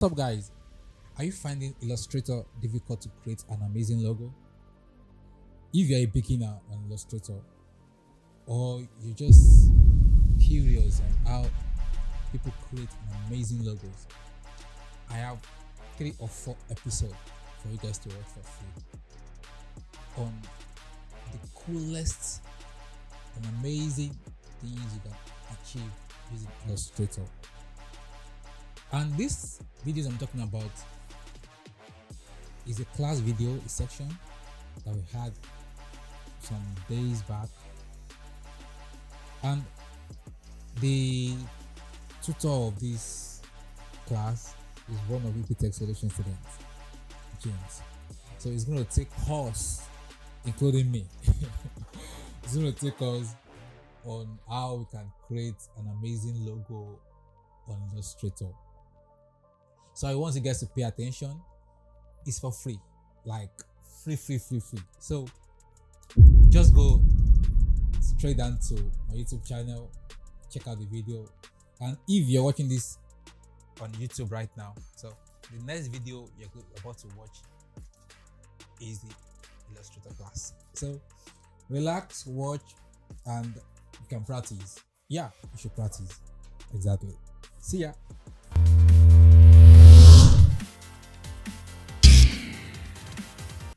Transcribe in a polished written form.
What's up, guys? Are you finding Illustrator difficult to create an amazing logo? If you're a beginner on Illustrator, or you're just curious on how people create an amazing logos, I have 3 or 4 episodes for you guys to watch for free on the coolest and amazing things you can achieve using Illustrator. And this videos I'm talking about is a class video section that we had some days back, and the tutor of this class is one of Epee Tech Solution students, James. So he's going to take us, including me, he's going to take us on how we can create an amazing logo on Illustrator. So I want you guys to pay attention. It's for free, like free. So just go straight down to my YouTube channel, check out the video. And if you're watching this on YouTube right now, so the next video you're about to watch is the Illustrator class. So relax, watch, and you can practice. Yeah, you should practice. Exactly. See ya.